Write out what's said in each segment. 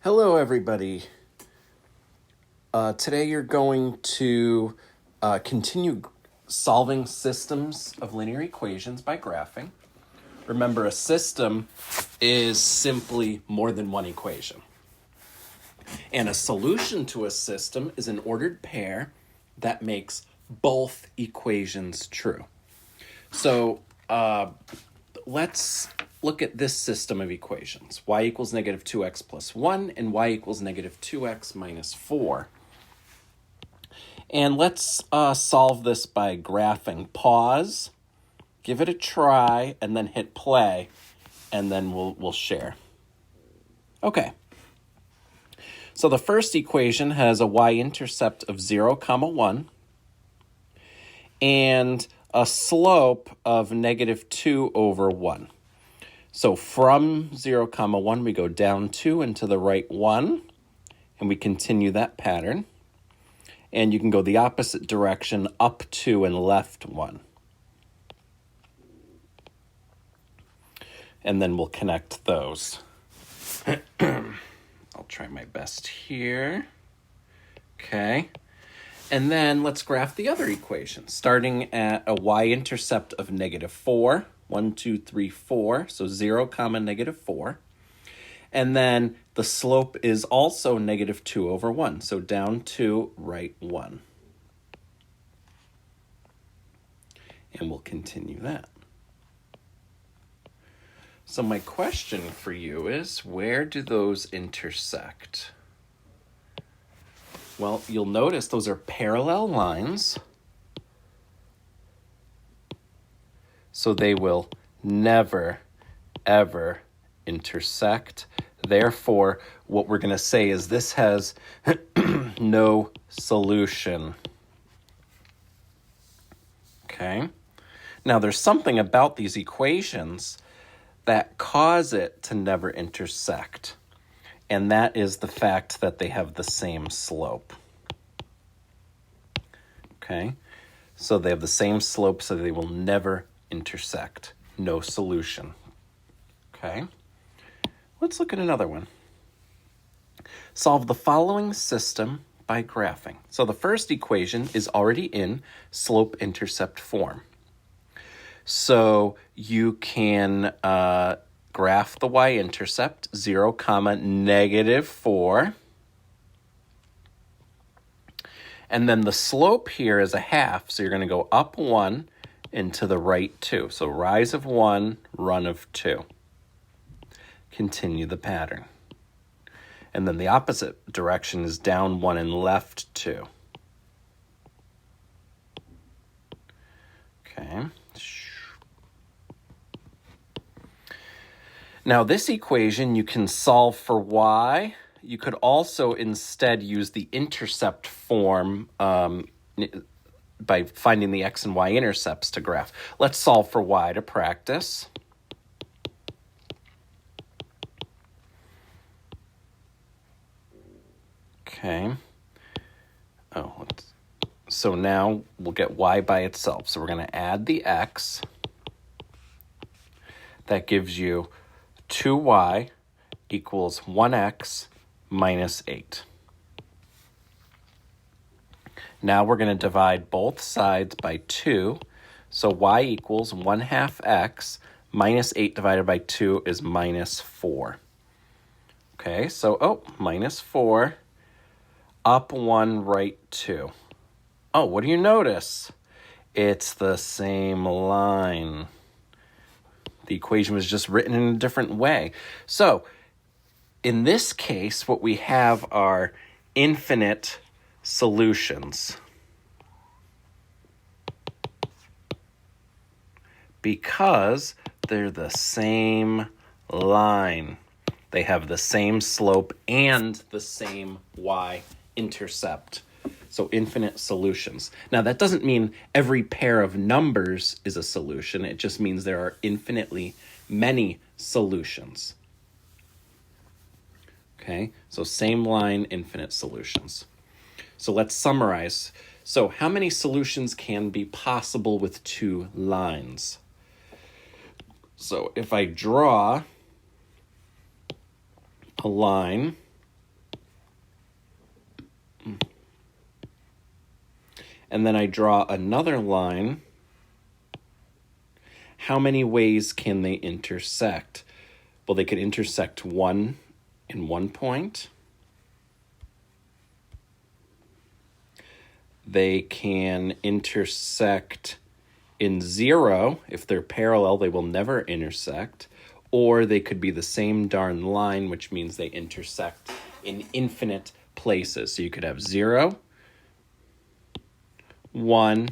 Hello, everybody. Today you're going to continue solving systems of linear equations by graphing. Remember, a system is simply more than one equation. And a solution to a system is an ordered pair that makes both equations true. So let's look at this system of equations. Y equals negative 2x plus 1 and y equals negative 2x minus 4. And let's solve this by graphing. Pause, give it a try, and then hit play, and then we'll share. Okay. So the first equation has a y-intercept of 0, 1, and a slope of negative 2 over 1. So from 0, 1, we go down 2 and to the right 1, and we continue that pattern. And you can go the opposite direction, up 2 and left 1. And then we'll connect those. I'll try my best here. Okay. And then let's graph the other equation, starting at a y-intercept of negative 4. 1, 2, 3, 4. So 0, negative 4. And then the slope is also negative 2 over 1. So down 2, right 1. And we'll continue that. So my question for you is, where do those intersect? Well, you'll notice those are parallel lines. So they will never, ever intersect. Therefore, what we're going to say is this has no solution. Okay? Now, there's something about these equations that cause it to never intersect, and that is the fact that they have the same slope. Okay? So they have the same slope, so they will never intersect. No solution. Okay? Let's look at another one. Solve the following system by graphing. So the first equation is already in slope-intercept form. So you can graph the y-intercept, 0, negative 4. And then the slope here is a half, so you're going to go up 1 and to the right 2. So rise of 1, run of 2. Continue the pattern. And then the opposite direction is down 1 and left 2. Okay. Now this equation, you can solve for y. You could also instead use the intercept form by finding the x and y intercepts to graph. Let's solve for y to practice. Okay. So now we'll get y by itself. So we're going to add the x. That gives you 2y equals 1x minus 8. Now we're going to divide both sides by 2. So y equals 1/2 x minus 8 divided by 2 is minus 4. Okay, so, minus 4. Up 1, right 2. Oh, what do you notice? It's the same line. The equation was just written in a different way. So, in this case, what we have are infinite solutions. Because they're the same line. They have the same slope and the same y-intercept. So infinite solutions. Now that doesn't mean every pair of numbers is a solution. It just means there are infinitely many solutions. Okay, so same line, infinite solutions. So let's summarize. So how many solutions can be possible with two lines? So if I draw a line and then I draw another line, how many ways can they intersect? Well, they could intersect one in one point. They can intersect in 0. If they're parallel, they will never intersect. Or they could be the same darn line, which means they intersect in infinite places. So you could have 0, 1,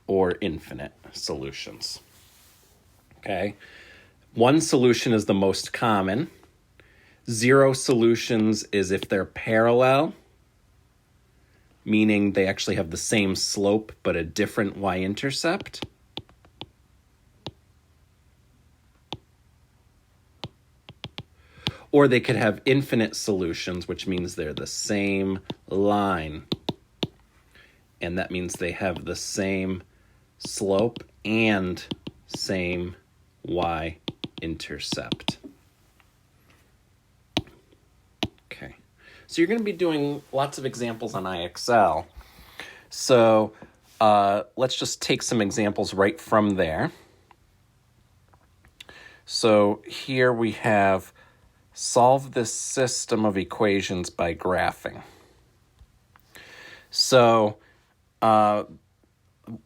or infinite solutions. Okay? One solution is the most common. 0 solutions is if they're parallel, meaning they actually have the same slope but a different y-intercept. Or they could have infinite solutions, which means they're the same line. And that means they have the same slope and same y-intercept. Okay. So you're going to be doing lots of examples on IXL. So let's just take some examples right from there. So here we have solve this system of equations by graphing. So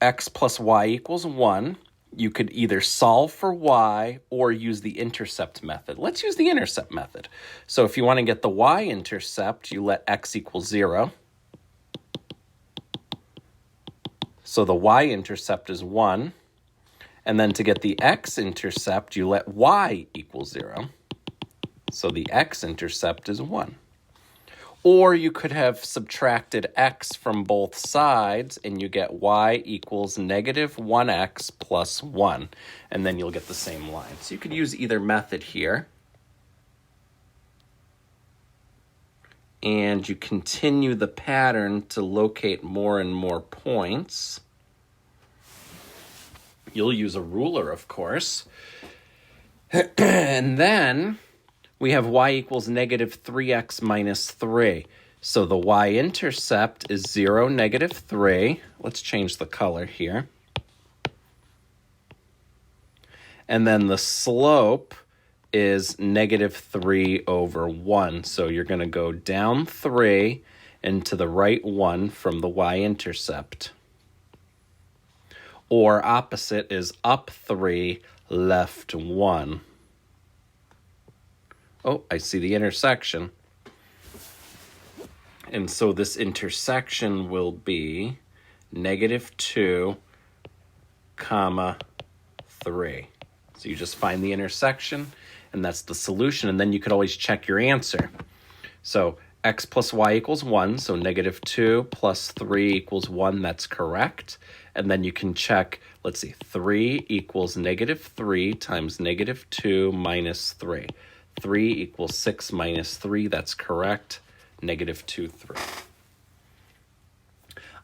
x plus y equals 1. You could either solve for y or use the intercept method. Let's use the intercept method. So if you want to get the y-intercept, you let x equal 0. So the y-intercept is 1. And then to get the x-intercept, you let y equal 0. So the x-intercept is 1. Or you could have subtracted x from both sides, and you get y equals negative 1x plus 1. And then you'll get the same line. So you could use either method here. And you continue the pattern to locate more and more points. You'll use a ruler, of course. And then we have y equals negative 3x minus 3. So the y-intercept is 0, negative 3. Let's change the color here. And then the slope is negative 3 over 1. So you're going to go down 3 and to the right 1 from the y-intercept. Or opposite is up 3, left 1. Oh, I see the intersection. And so this intersection will be negative 2, comma 3. So you just find the intersection, and that's the solution. And then you could always check your answer. So x plus y equals 1, so negative 2 plus 3 equals 1. That's correct. And then you can check, let's see, 3 equals negative 3 times negative 2 minus 3. 3 equals 6 minus 3. That's correct. Negative 2, 3.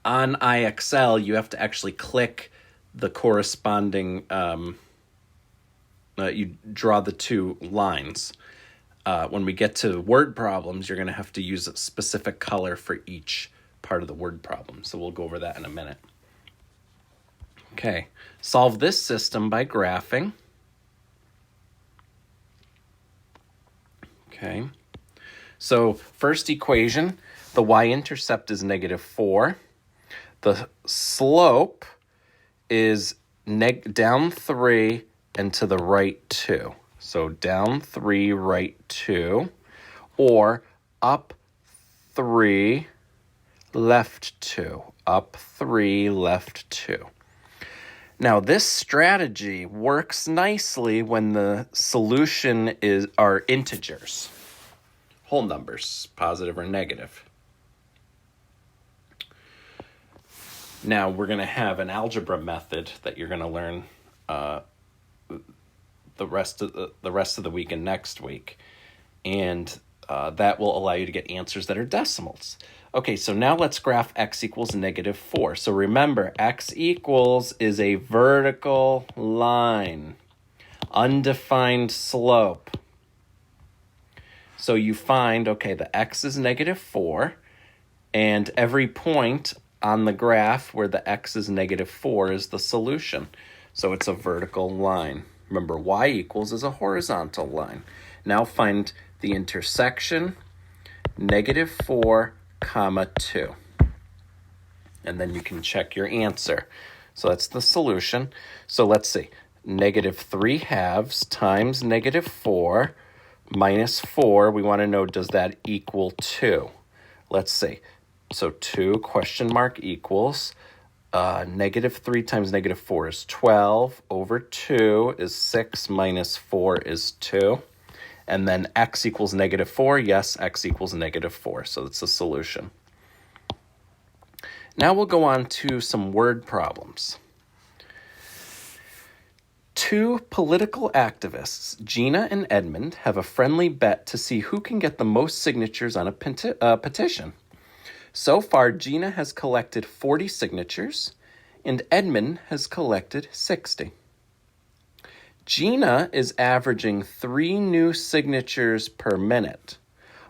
On IXL, you have to actually click the corresponding, you draw the two lines. When we get to word problems, you're going to have to use a specific color for each part of the word problem. So we'll go over that in a minute. Okay, solve this system by graphing. Okay, so first equation, the y-intercept is negative 4. The slope is down 3 and to the right 2. So down 3, right 2, or up 3, left 2. Up 3, left 2. Now, this strategy works nicely when the solution are integers, whole numbers, positive or negative. Now, we're going to have an algebra method that you're going to learn the rest of the week and next week, and that will allow you to get answers that are decimals. Okay, so now let's graph x equals negative 4. So remember, x equals is a vertical line, undefined slope. So you find, okay, the x is negative 4, And every point on the graph where the x is -4 is the solution. So it's a vertical line. Remember, y equals is a horizontal line. Now find the intersection, -4, 2. And then you can check your answer. So that's the solution. So let's see. -3/2 times -4 minus 4. We want to know, does that equal 2? Let's see. So 2 question mark equals -3 times -4 is 12 over 2 is 6 minus 4 is 2. And then x equals -4. Yes, x equals -4. So that's the solution. Now we'll go on to some word problems. 2 political activists, Gina and Edmund, have a friendly bet to see who can get the most signatures on a petition. So far, Gina has collected 40 signatures, and Edmund has collected 60. Gina is averaging 3 new signatures per minute,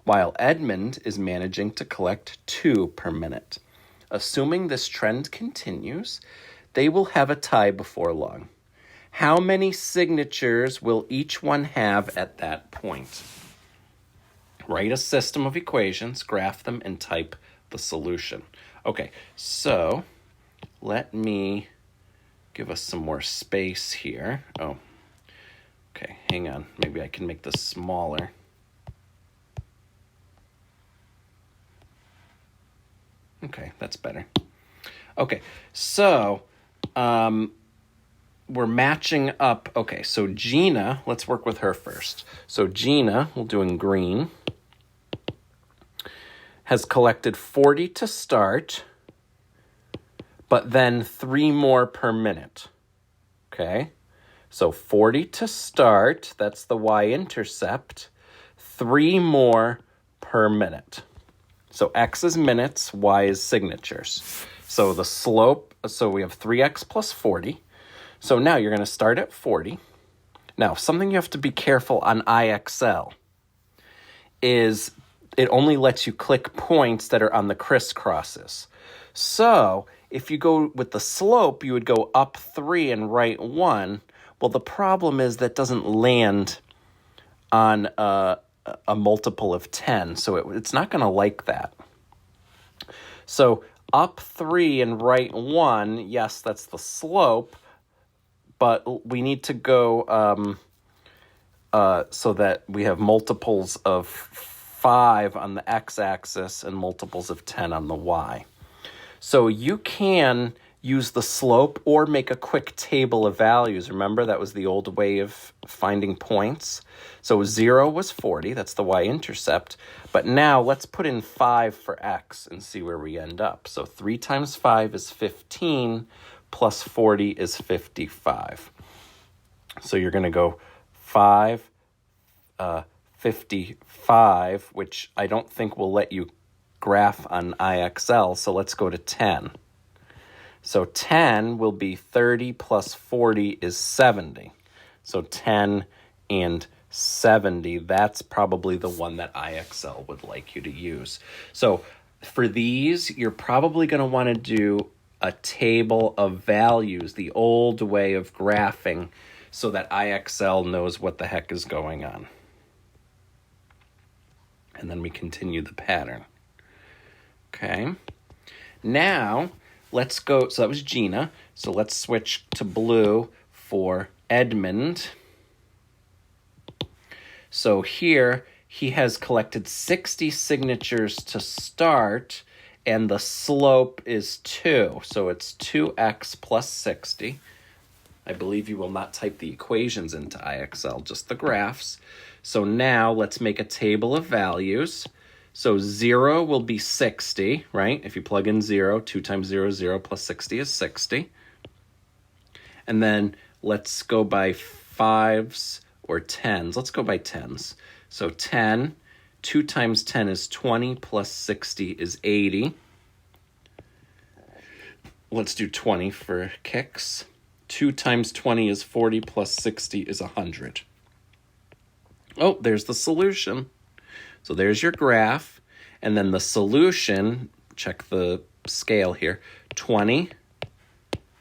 while Edmund is managing to collect 2 per minute. Assuming this trend continues, they will have a tie before long. How many signatures will each one have at that point? Write a system of equations, graph them, and type the solution. Okay, so let me give us some more space here. Oh, okay, hang on. Maybe I can make this smaller. Okay, that's better. Okay, so we're matching up. Okay, so Gina, let's work with her first. So Gina, we'll do in green, has collected 40 to start, but then 3 more per minute. Okay, so 40 to start, that's the y-intercept, 3 more per minute. So x is minutes, y is signatures. So the slope, so we have 3x plus 40. So now you're going to start at 40. Now, something you have to be careful on IXL is it only lets you click points that are on the crisscrosses. So if you go with the slope, you would go up 3 and right 1. Well, the problem is that doesn't land on a multiple of 10, so it's not going to like that. So up 3 and right 1, yes, that's the slope, but we need to go so that we have multiples of 5 on the x-axis and multiples of 10 on the y. So you can use the slope or make a quick table of values. Remember, that was the old way of finding points. So 0 was 40, that's the y-intercept. But now let's put in 5 for x and see where we end up. So 3 times 5 is 15, plus 40 is 55. So you're going to go 5, 55, which I don't think will let you graph on IXL, so let's go to 10. So 10 will be 30 plus 40 is 70. So 10 and 70, that's probably the one that IXL would like you to use. So for these, you're probably going to want to do a table of values, the old way of graphing, so that IXL knows what the heck is going on. And then we continue the pattern. Okay. Now, let's go, so that was Gina. So let's switch to blue for Edmund. So here, he has collected 60 signatures to start, and the slope is 2. So it's 2x plus 60. I believe you will not type the equations into IXL, just the graphs. So now let's make a table of values. So 0 will be 60, right? If you plug in 0, 2 times 0 is 0, plus 60 is 60. And then let's go by 5s or 10s. Let's go by 10s. So 10, 2 times 10 is 20, plus 60 is 80. Let's do 20 for kicks. 2 times 20 is 40, plus 60 is 100. Oh, there's the solution. So there's your graph, and then the solution, check the scale here, 20,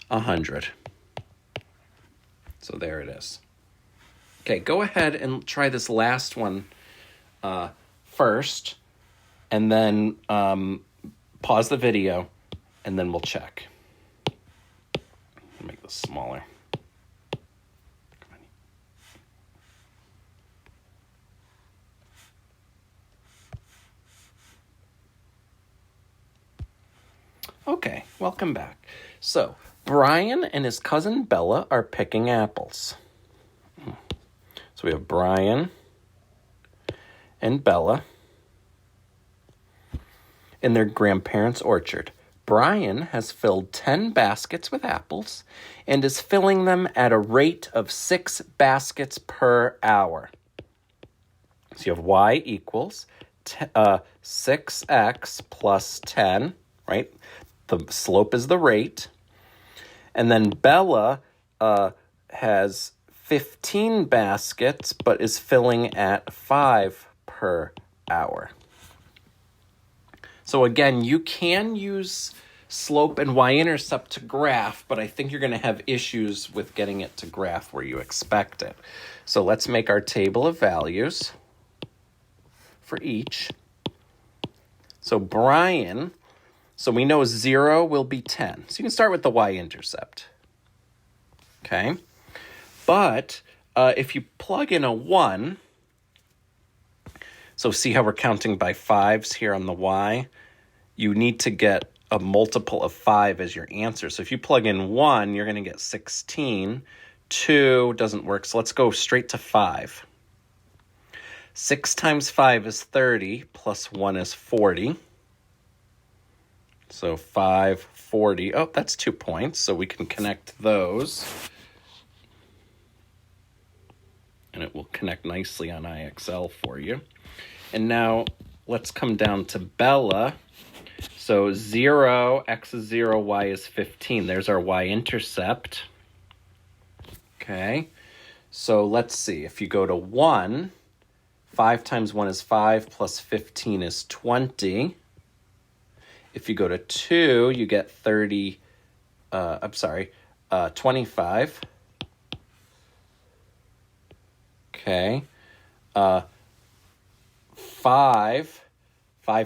100. So there it is. Okay, go ahead and try this last one first, and then pause the video, and then we'll check. Make this smaller. Okay, welcome back. So, Brian and his cousin Bella are picking apples. So we have Brian and Bella in their grandparents' orchard. Brian has filled 10 baskets with apples and is filling them at a rate of 6 baskets per hour. So you have y equals 6x plus 10, right? The slope is the rate. And then Bella has 15 baskets, but is filling at 5 per hour. So again, you can use slope and y-intercept to graph, but I think you're going to have issues with getting it to graph where you expect it. So let's make our table of values for each. So Brian, so we know 0 will be 10. So you can start with the y-intercept. Okay? But if you plug in a 1, so see how we're counting by 5s here on the y? You need to get a multiple of 5 as your answer. So if you plug in 1, you're going to get 16. 2 doesn't work, so let's go straight to 5. 6 times 5 is 30, plus 1 is 40. So 5, 40. Oh, that's 2 points, so we can connect those. And it will connect nicely on IXL for you. And now let's come down to Bella. So 0, x is 0, y is 15. There's our y-intercept. Okay. So let's see. If you go to 1, 5 times 1 is 5, plus 15 is 20. If you go to 2, you get 25. Okay. 5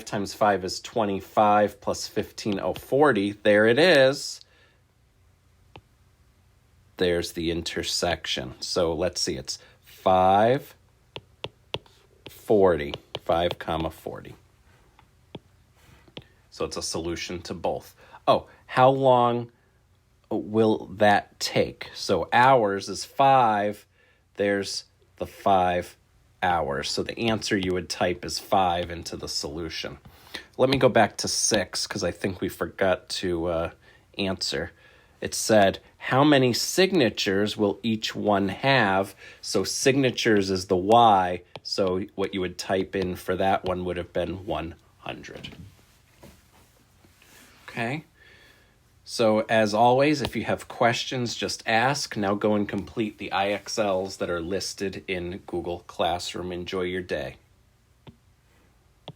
times 5 is 25, plus 15, 40. There it is. There's the intersection. So let's see, it's 5, 40, 5, 40. So it's a solution to both. Oh, how long will that take? So hours is 5. There's the 5 hours. So the answer you would type is 5 into the solution. Let me go back to 6 because I think we forgot to answer. It said, how many signatures will each one have? So signatures is the y. So what you would type in for that one would have been 100. Okay. So as always, if you have questions, just ask. Now go and complete the IXLs that are listed in Google Classroom. Enjoy your day.